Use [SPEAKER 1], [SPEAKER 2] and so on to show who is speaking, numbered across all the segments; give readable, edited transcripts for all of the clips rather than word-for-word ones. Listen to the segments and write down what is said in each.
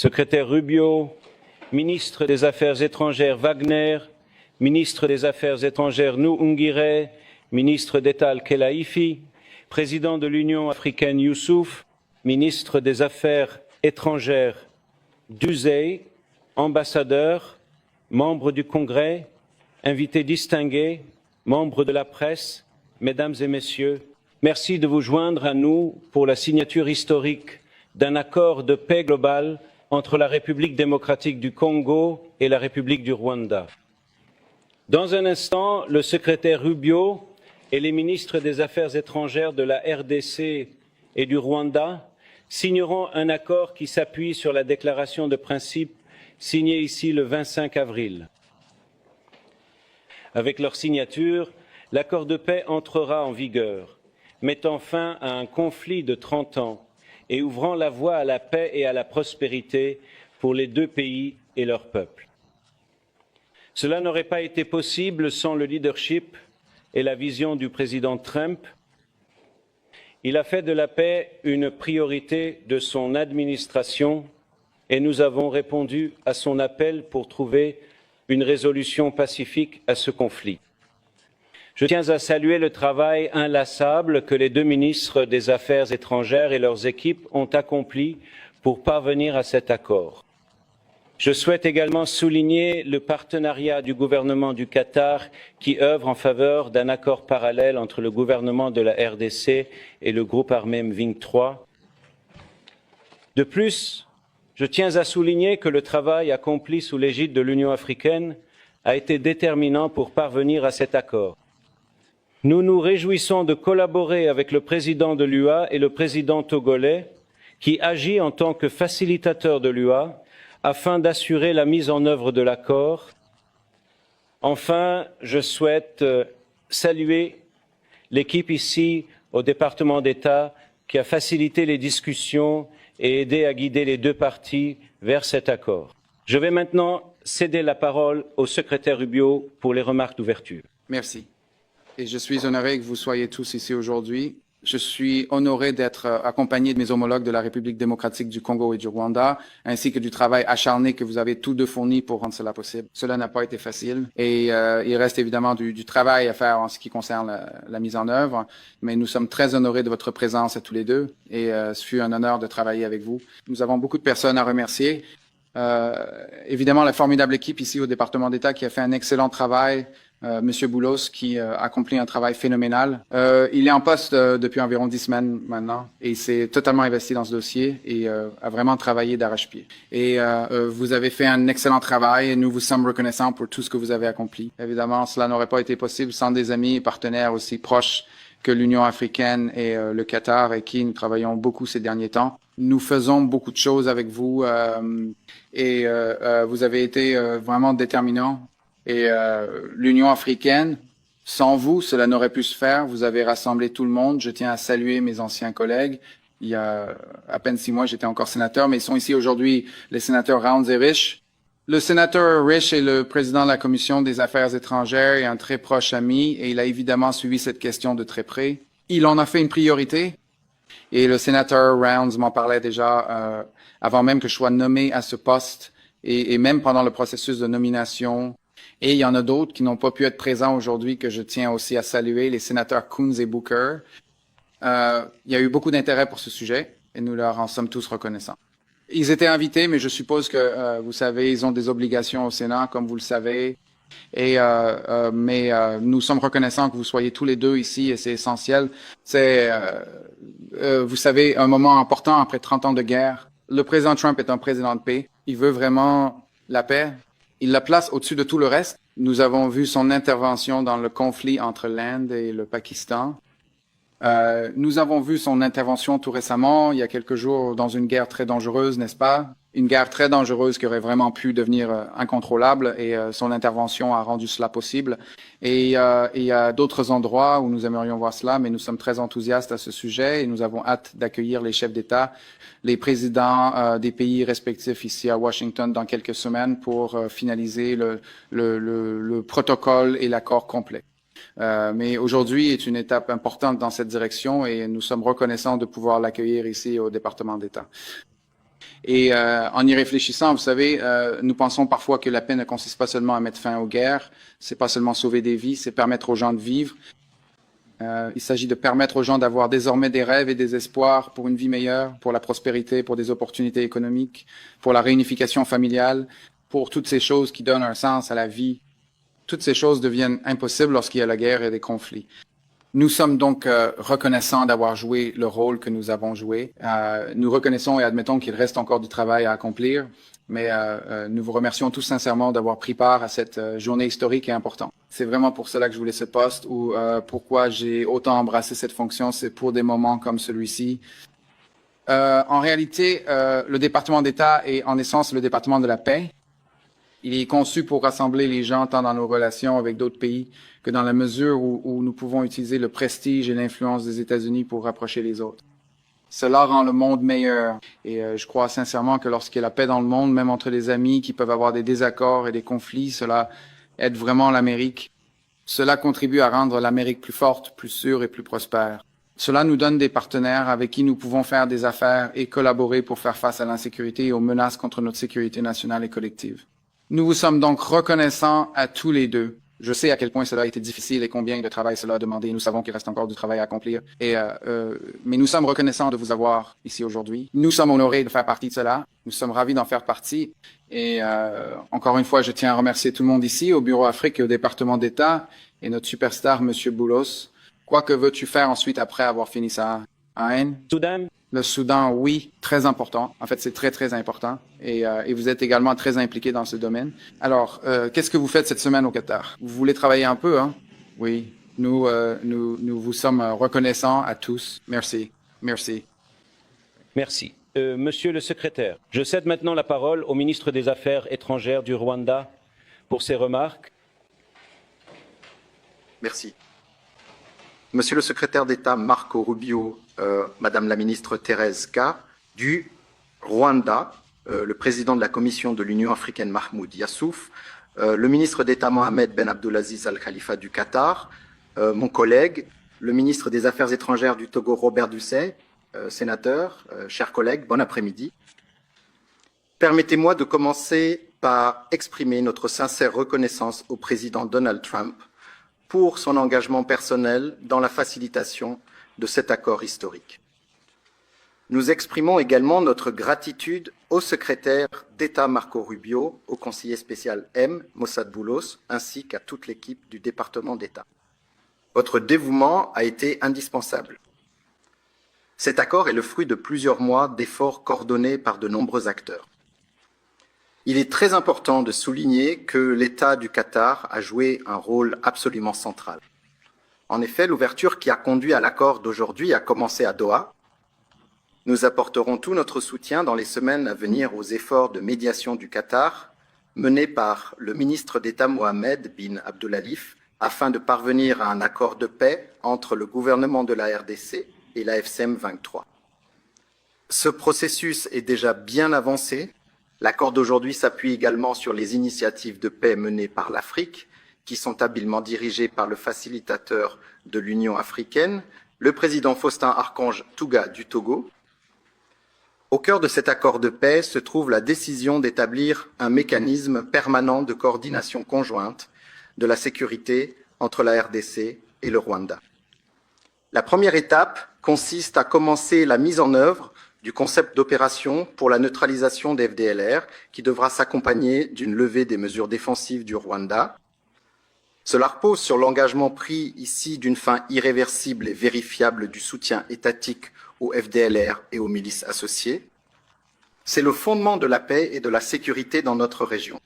[SPEAKER 1] secrétaire Rubio, ministre des Affaires étrangères Wagner, ministre des Affaires étrangères Ungire, ministre d'État Al-Khelaifi, président de l'Union africaine Youssouf, ministre des Affaires étrangères Duzey, ambassadeurs, membres du Congrès, invités distingués, membres de la presse, mesdames et messieurs, merci de vous joindre à nous pour la signature historique d'un accord de paix global entre la République démocratique du Congo et la République du Rwanda. Dans un instant, le secrétaire Rubio et les ministres des Affaires étrangères de la RDC et du Rwanda signeront un accord qui s'appuie sur la déclaration de principe signée ici le 25 avril. Avec leur signature, l'accord de paix entrera en vigueur, mettant fin à un conflit de 30 ans et ouvrant la voie à la paix et à la prospérité pour les deux pays et leurs peuples. Cela n'aurait pas été possible sans le leadership et la vision du président Trump. Il a fait de la paix une priorité de son administration et nous avons répondu à son appel pour trouver une résolution pacifique à ce conflit. Je tiens à saluer le travail inlassable que les deux ministres des Affaires étrangères et leurs équipes ont accompli pour parvenir à cet accord. Je souhaite également souligner le partenariat du gouvernement du Qatar qui œuvre en faveur d'un accord parallèle entre le gouvernement de la RDC et le groupe armé M23. De plus, je tiens à souligner que le travail accompli sous l'égide de l'Union africaine a été déterminant pour parvenir à cet accord. Nous nous réjouissons de collaborer avec le président de l'UA et le président togolais, qui agit en tant que facilitateur de l'UA afin d'assurer la mise en œuvre de l'accord. Enfin, je souhaite saluer l'équipe ici au département d'État qui a facilité les discussions et aidé à guider les deux parties vers cet accord. Je vais maintenant céder la parole au secrétaire Rubio pour les remarques d'ouverture.
[SPEAKER 2] Merci. Et je suis honoré que vous soyez tous ici aujourd'hui. Je suis honoré d'être accompagné de mes homologues de la République démocratique du Congo et du Rwanda, ainsi que du travail acharné que vous avez tous deux fourni pour rendre cela possible. Cela n'a pas été facile et il reste évidemment du travail à faire en ce qui concerne la mise en œuvre, mais nous sommes très honorés de votre présence à tous les deux et ce fut un honneur de travailler avec vous. Nous avons beaucoup de personnes à remercier. Évidemment, la formidable équipe ici au département d'État qui a fait un excellent travail. Monsieur Boulos qui a accompli un travail phénoménal. Il est en poste depuis environ 10 semaines maintenant et il s'est totalement investi dans ce dossier et a vraiment travaillé d'arrache-pied. Et vous avez fait un excellent travail et nous vous sommes reconnaissants pour tout ce que vous avez accompli. Évidemment, cela n'aurait pas été possible sans des amis et partenaires aussi proches que l'Union africaine et le Qatar avec qui nous travaillons beaucoup ces derniers temps. Nous faisons beaucoup de choses avec vous et vous avez été vraiment déterminants. Et l'Union africaine, sans vous, cela n'aurait pu se faire. Vous avez rassemblé tout le monde. Je tiens à saluer mes anciens collègues. Il y a à peine 6 mois, j'étais encore sénateur, mais ils sont ici aujourd'hui les sénateurs Rounds et Rich. Le sénateur Rich est le président de la Commission des Affaires étrangères et un très proche ami, et il a évidemment suivi cette question de très près. Il en a fait une priorité, et le sénateur Rounds m'en parlait déjà avant même que je sois nommé à ce poste, et même pendant le processus de nomination. Et il y en a d'autres qui n'ont pas pu être présents aujourd'hui que je tiens aussi à saluer, les sénateurs Coons et Booker. Il y a eu beaucoup d'intérêt pour ce sujet et nous leur en sommes tous reconnaissants. Ils étaient invités, mais je suppose que, vous savez, ils ont des obligations au Sénat, comme vous le savez. Et mais nous sommes reconnaissants que vous soyez tous les deux ici et c'est essentiel. C'est, vous savez, un moment important après 30 ans de guerre. Le président Trump est un président de paix. Il veut vraiment la paix. Il la place au-dessus de tout le reste. Nous avons vu son intervention dans le conflit entre l'Inde et le Pakistan. Nous avons vu son intervention tout récemment, il y a quelques jours, dans une guerre très dangereuse, n'est-ce pas? Une guerre très dangereuse qui aurait vraiment pu devenir incontrôlable et son intervention a rendu cela possible. Et il y a d'autres endroits où nous aimerions voir cela, mais nous sommes très enthousiastes à ce sujet et nous avons hâte d'accueillir les chefs d'État, les présidents des pays respectifs ici à Washington dans quelques semaines pour finaliser le protocole et l'accord complet. Mais aujourd'hui est une étape importante dans cette direction et nous sommes reconnaissants de pouvoir l'accueillir ici au département d'État. Et en y réfléchissant, vous savez, nous pensons parfois que la paix ne consiste pas seulement à mettre fin aux guerres, c'est pas seulement sauver des vies, c'est permettre aux gens de vivre. Il s'agit de permettre aux gens d'avoir désormais des rêves et des espoirs pour une vie meilleure, pour la prospérité, pour des opportunités économiques, pour la réunification familiale, pour toutes ces choses qui donnent un sens à la vie. Toutes ces choses deviennent impossibles lorsqu'il y a la guerre et des conflits. Nous sommes donc reconnaissants d'avoir joué le rôle que nous avons joué. Nous reconnaissons et admettons qu'il reste encore du travail à accomplir, mais nous vous remercions tous sincèrement d'avoir pris part à cette journée historique et importante. C'est vraiment pour cela que je voulais ce poste ou pourquoi j'ai autant embrassé cette fonction, c'est pour des moments comme celui-ci. En réalité, le département d'État est en essence le département de la paix. Il est conçu pour rassembler les gens tant dans nos relations avec d'autres pays que dans la mesure où nous pouvons utiliser le prestige et l'influence des États-Unis pour rapprocher les autres. Cela rend le monde meilleur et je crois sincèrement que lorsqu'il y a la paix dans le monde, même entre les amis qui peuvent avoir des désaccords et des conflits, cela aide vraiment l'Amérique. Cela contribue à rendre l'Amérique plus forte, plus sûre et plus prospère. Cela nous donne des partenaires avec qui nous pouvons faire des affaires et collaborer pour faire face à l'insécurité et aux menaces contre notre sécurité nationale et collective. Nous vous sommes donc reconnaissants à tous les deux. Je sais à quel point cela a été difficile et combien de travail cela a demandé. Nous savons qu'il reste encore du travail à accomplir. Mais nous sommes reconnaissants de vous avoir ici aujourd'hui. Nous sommes honorés de faire partie de cela. Nous sommes ravis d'en faire partie. Et encore une fois, je tiens à remercier tout le monde ici, au Bureau Afrique et au département d'État, et notre superstar, Monsieur Boulos. Quoi que veux-tu faire ensuite après avoir fini ça, hein?
[SPEAKER 1] Soudan.
[SPEAKER 2] Le Soudan, oui, très important. En fait, c'est très, très important. Et vous êtes également très impliqué dans ce domaine. Alors, qu'est-ce que vous faites cette semaine au Qatar? Vous voulez travailler un peu, hein? Oui. Nous vous sommes reconnaissants à tous. Merci. Merci.
[SPEAKER 1] Merci. Monsieur le secrétaire, je cède maintenant la parole au ministre des Affaires étrangères du Rwanda pour ses remarques.
[SPEAKER 3] Merci. Monsieur le secrétaire d'État Marco Rubio, Madame la ministre Thérèse K, du Rwanda, le président de la Commission de l'Union africaine Mahmoud Yassouf, le ministre d'État Mohamed Ben Abdelaziz Al Khalifa du Qatar, mon collègue, le ministre des Affaires étrangères du Togo Robert Dussey, sénateur, chers collègues, bon après-midi. Permettez-moi de commencer par exprimer notre sincère reconnaissance au président Donald Trump pour son engagement personnel dans la facilitation de cet accord historique. Nous exprimons également notre gratitude au secrétaire d'État Marco Rubio, au conseiller spécial M, Mossad Boulos, ainsi qu'à toute l'équipe du département d'État. Votre dévouement a été indispensable. Cet accord est le fruit de plusieurs mois d'efforts coordonnés par de nombreux acteurs. Il est très important de souligner que l'État du Qatar a joué un rôle absolument central. En effet, l'ouverture qui a conduit à l'accord d'aujourd'hui a commencé à Doha. Nous apporterons tout notre soutien dans les semaines à venir aux efforts de médiation du Qatar, menés par le ministre d'État Mohamed bin Abdullalif, afin de parvenir à un accord de paix entre le gouvernement de la RDC et la FCM 23. Ce processus est déjà bien avancé. L'accord d'aujourd'hui s'appuie également sur les initiatives de paix menées par l'Afrique, qui sont habilement dirigées par le facilitateur de l'Union africaine, le président Faustin Archange Touga du Togo. Au cœur de cet accord de paix se trouve la décision d'établir un mécanisme permanent de coordination conjointe de la sécurité entre la RDC et le Rwanda. La première étape consiste à commencer la mise en œuvre du concept d'opération pour la neutralisation des FDLR, qui devra s'accompagner d'une levée des mesures défensives du Rwanda. Cela repose sur l'engagement pris ici d'une fin irréversible et vérifiable du soutien étatique aux FDLR et aux milices associées. C'est le fondement de la paix et de la sécurité dans notre région.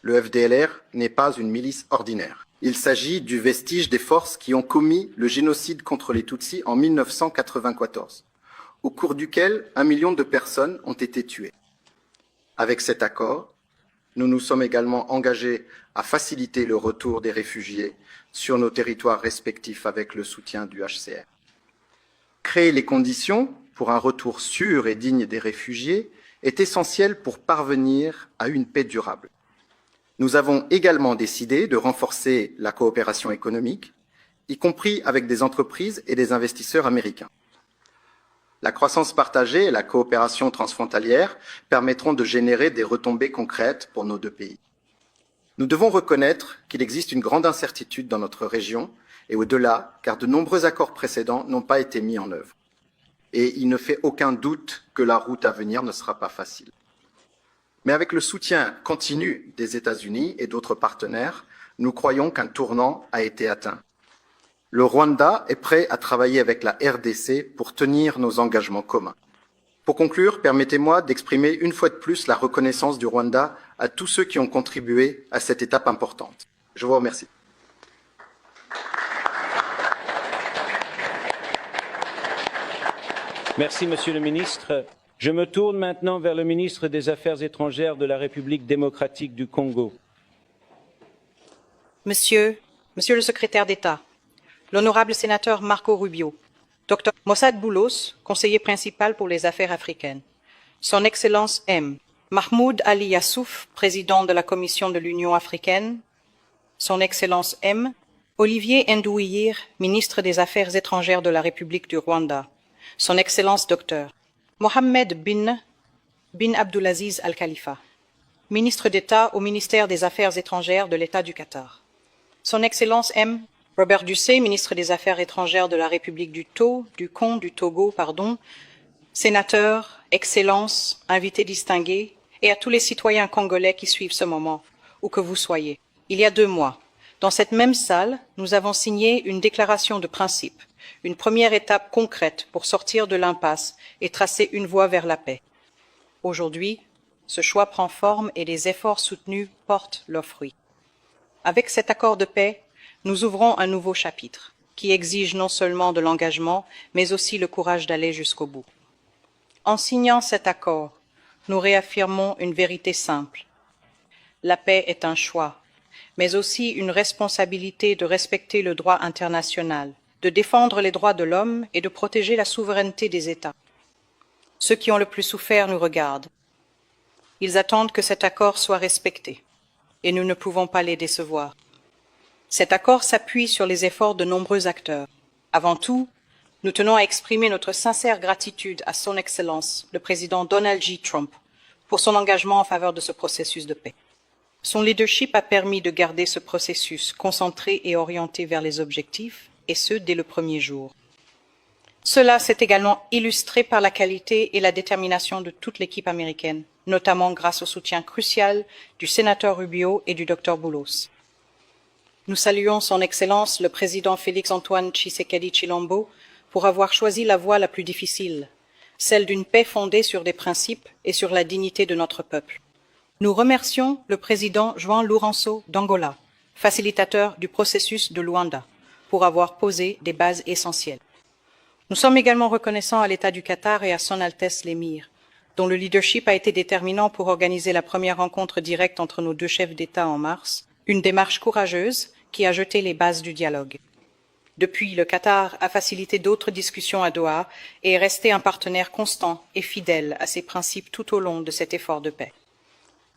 [SPEAKER 3] Le FDLR n'est pas une milice ordinaire. Il s'agit du vestige des forces qui ont commis le génocide contre les Tutsis en 1994. Au cours duquel 1 million de personnes ont été tuées. Avec cet accord, nous nous sommes également engagés à faciliter le retour des réfugiés sur nos territoires respectifs avec le soutien du HCR. Créer les conditions pour un retour sûr et digne des réfugiés est essentiel pour parvenir à une paix durable. Nous avons également décidé de renforcer la coopération économique, y compris avec des entreprises et des investisseurs américains. La croissance partagée et la coopération transfrontalière permettront de générer des retombées concrètes pour nos deux pays. Nous devons reconnaître qu'il existe une grande incertitude dans notre région et au-delà, car de nombreux accords précédents n'ont pas été mis en œuvre. Et il ne fait aucun doute que la route à venir ne sera pas facile. Mais avec le soutien continu des États-Unis et d'autres partenaires, nous croyons qu'un tournant a été atteint. Le Rwanda est prêt à travailler avec la RDC pour tenir nos engagements communs. Pour conclure, permettez-moi d'exprimer une fois de plus la reconnaissance du Rwanda à tous ceux qui ont contribué à cette étape importante. Je vous remercie.
[SPEAKER 1] Merci, Monsieur le Ministre. Je me tourne maintenant vers le ministre des Affaires étrangères de la République démocratique du Congo.
[SPEAKER 4] Monsieur le secrétaire d'État, l'honorable sénateur Marco Rubio, Dr Mossad Boulos, conseiller principal pour les affaires africaines, Son Excellence M. Mahmoud Ali Yassouf, président de la Commission de l'Union africaine, Son Excellence M. Olivier Nduhuyire, ministre des Affaires étrangères de la République du Rwanda, Son Excellence Dr Mohamed bin Abdulaziz Al Khalifa, ministre d'État au ministère des Affaires étrangères de l'État du Qatar, Son Excellence M. Robert Ducey, ministre des Affaires étrangères de la République du Togo, sénateurs, excellences, invités distingués, et à tous les citoyens congolais qui suivent ce moment, où que vous soyez. Il y a 2 mois, dans cette même salle, nous avons signé une déclaration de principe, une première étape concrète pour sortir de l'impasse et tracer une voie vers la paix. Aujourd'hui, ce choix prend forme et les efforts soutenus portent leurs fruits. Avec cet accord de paix, nous ouvrons un nouveau chapitre qui exige non seulement de l'engagement, mais aussi le courage d'aller jusqu'au bout. En signant cet accord, nous réaffirmons une vérité simple. La paix est un choix, mais aussi une responsabilité de respecter le droit international, de défendre les droits de l'homme et de protéger la souveraineté des États. Ceux qui ont le plus souffert nous regardent. Ils attendent que cet accord soit respecté, et nous ne pouvons pas les décevoir. Cet accord s'appuie sur les efforts de nombreux acteurs. Avant tout, nous tenons à exprimer notre sincère gratitude à Son Excellence, le président Donald J. Trump, pour son engagement en faveur de ce processus de paix. Son leadership a permis de garder ce processus concentré et orienté vers les objectifs, et ce, dès le premier jour. Cela s'est également illustré par la qualité et la détermination de toute l'équipe américaine, notamment grâce au soutien crucial du sénateur Rubio et du Dr Boulos. Nous saluons Son Excellence le président Félix-Antoine Tshisekedi Tshilombo pour avoir choisi la voie la plus difficile, celle d'une paix fondée sur des principes et sur la dignité de notre peuple. Nous remercions le président João Lourenço d'Angola, facilitateur du processus de Luanda, pour avoir posé des bases essentielles. Nous sommes également reconnaissants à l'État du Qatar et à Son Altesse l'Émir, dont le leadership a été déterminant pour organiser la première rencontre directe entre nos 2 chefs d'État en mars, une démarche courageuse qui a jeté les bases du dialogue. Depuis, le Qatar a facilité d'autres discussions à Doha et est resté un partenaire constant et fidèle à ses principes tout au long de cet effort de paix.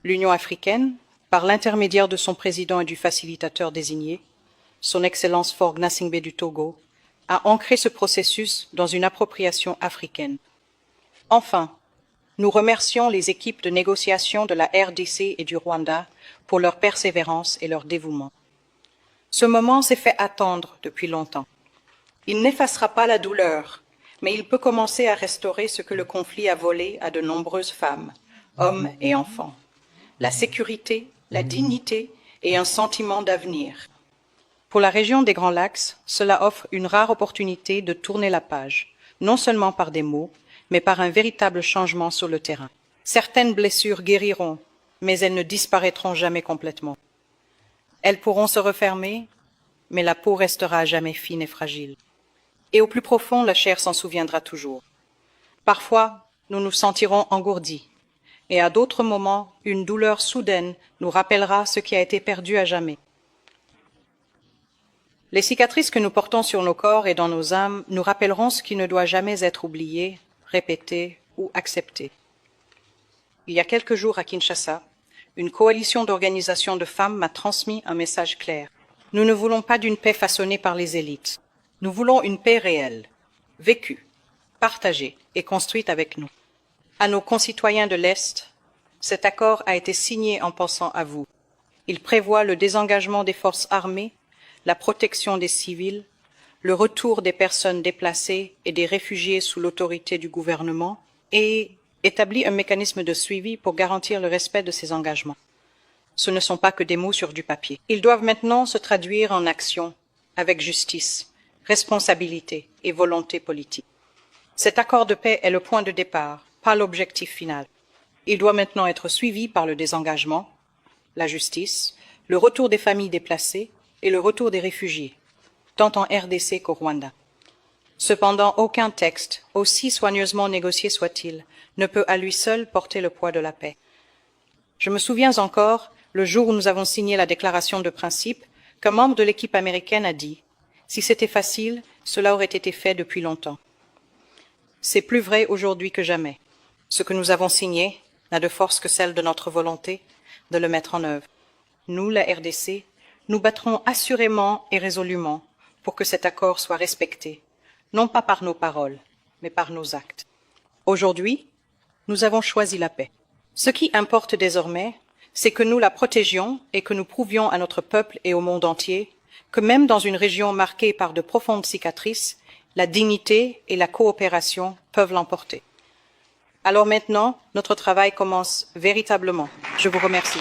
[SPEAKER 4] L'Union africaine, par l'intermédiaire de son président et du facilitateur désigné, Son Excellence Faure Gnassingbé du Togo, a ancré ce processus dans une appropriation africaine. Enfin, nous remercions les équipes de négociation de la RDC et du Rwanda pour leur persévérance et leur dévouement. Ce moment s'est fait attendre depuis longtemps. Il n'effacera pas la douleur, mais il peut commencer à restaurer ce que le conflit a volé à de nombreuses femmes, hommes et enfants. La sécurité, la dignité et un sentiment d'avenir. Pour la région des Grands Lacs, cela offre une rare opportunité de tourner la page, non seulement par des mots, mais par un véritable changement sur le terrain. Certaines blessures guériront, mais elles ne disparaîtront jamais complètement. Elles pourront se refermer, mais la peau restera à jamais fine et fragile. Et au plus profond, la chair s'en souviendra toujours. Parfois, nous nous sentirons engourdis, et à d'autres moments, une douleur soudaine nous rappellera ce qui a été perdu à jamais. Les cicatrices que nous portons sur nos corps et dans nos âmes nous rappelleront ce qui ne doit jamais être oublié, répété ou accepté. Il y a quelques jours à Kinshasa, une coalition d'organisations de femmes m'a transmis un message clair. Nous ne voulons pas d'une paix façonnée par les élites. Nous voulons une paix réelle, vécue, partagée et construite avec nous. À nos concitoyens de l'Est, cet accord a été signé en pensant à vous. Il prévoit le désengagement des forces armées, la protection des civils, le retour des personnes déplacées et des réfugiés sous l'autorité du gouvernement et établit un mécanisme de suivi pour garantir le respect de ces engagements. Ce ne sont pas que des mots sur du papier. Ils doivent maintenant se traduire en action avec justice, responsabilité et volonté politique. Cet accord de paix est le point de départ, pas l'objectif final. Il doit maintenant être suivi par le désengagement, la justice, le retour des familles déplacées et le retour des réfugiés, tant en RDC qu'au Rwanda. Cependant, aucun texte, aussi soigneusement négocié soit-il, ne peut à lui seul porter le poids de la paix. Je me souviens encore, le jour où nous avons signé la déclaration de principe, qu'un membre de l'équipe américaine a dit « Si c'était facile, cela aurait été fait depuis longtemps ». C'est plus vrai aujourd'hui que jamais. Ce que nous avons signé n'a de force que celle de notre volonté de le mettre en œuvre. Nous, la RDC, nous battrons assurément et résolument pour que cet accord soit respecté, non pas par nos paroles, mais par nos actes. Aujourd'hui, nous avons choisi la paix. Ce qui importe désormais, c'est que nous la protégions et que nous prouvions à notre peuple et au monde entier que même dans une région marquée par de profondes cicatrices, la dignité et la coopération peuvent l'emporter. Alors maintenant, notre travail commence véritablement. Je vous remercie.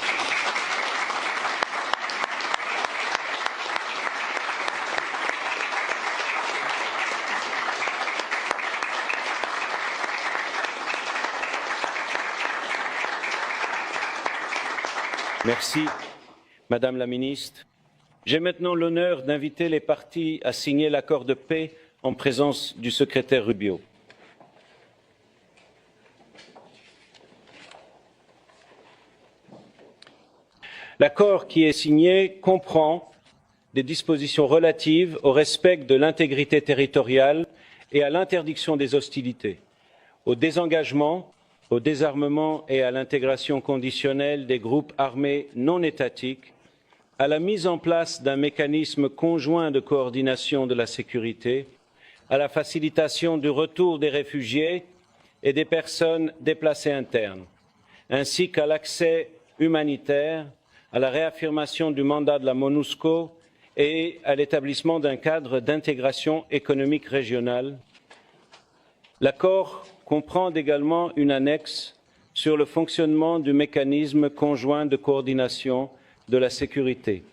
[SPEAKER 1] Merci, Madame la Ministre. J'ai maintenant l'honneur d'inviter les parties à signer l'accord de paix en présence du secrétaire Rubio. L'accord qui est signé comprend des dispositions relatives au respect de l'intégrité territoriale et à l'interdiction des hostilités, au désengagement, au désarmement et à l'intégration conditionnelle des groupes armés non étatiques, à la mise en place d'un mécanisme conjoint de coordination de la sécurité, à la facilitation du retour des réfugiés et des personnes déplacées internes, ainsi qu'à l'accès humanitaire, à la réaffirmation du mandat de la MONUSCO et à l'établissement d'un cadre d'intégration économique régionale. L'accord comprend également une annexe sur le fonctionnement du mécanisme conjoint de coordination de la sécurité,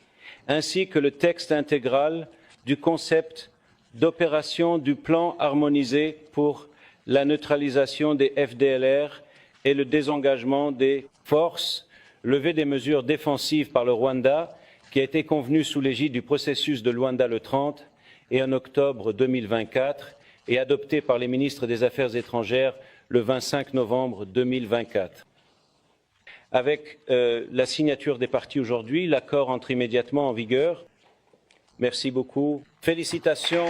[SPEAKER 1] ainsi que le texte intégral du concept d'opération du plan harmonisé pour la neutralisation des FDLR et le désengagement des forces, levée des mesures défensives par le Rwanda, qui a été convenu sous l'égide du processus de Luanda le 30 et en octobre 2024, et adopté par les ministres des Affaires étrangères le 25 novembre 2024. Avec la signature des parties aujourd'hui, l'accord entre immédiatement en vigueur. Merci beaucoup. Félicitations.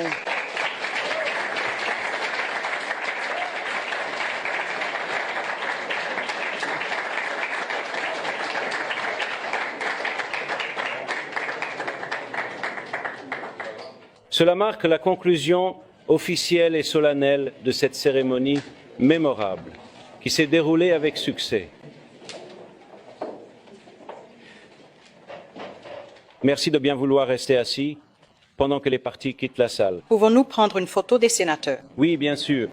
[SPEAKER 1] Cela marque la conclusion officielle et solennelle de cette cérémonie mémorable qui s'est déroulée avec succès. Merci de bien vouloir rester assis pendant que les partis quittent la salle.
[SPEAKER 4] Pouvons-nous prendre une photo des sénateurs?
[SPEAKER 1] Oui, bien sûr.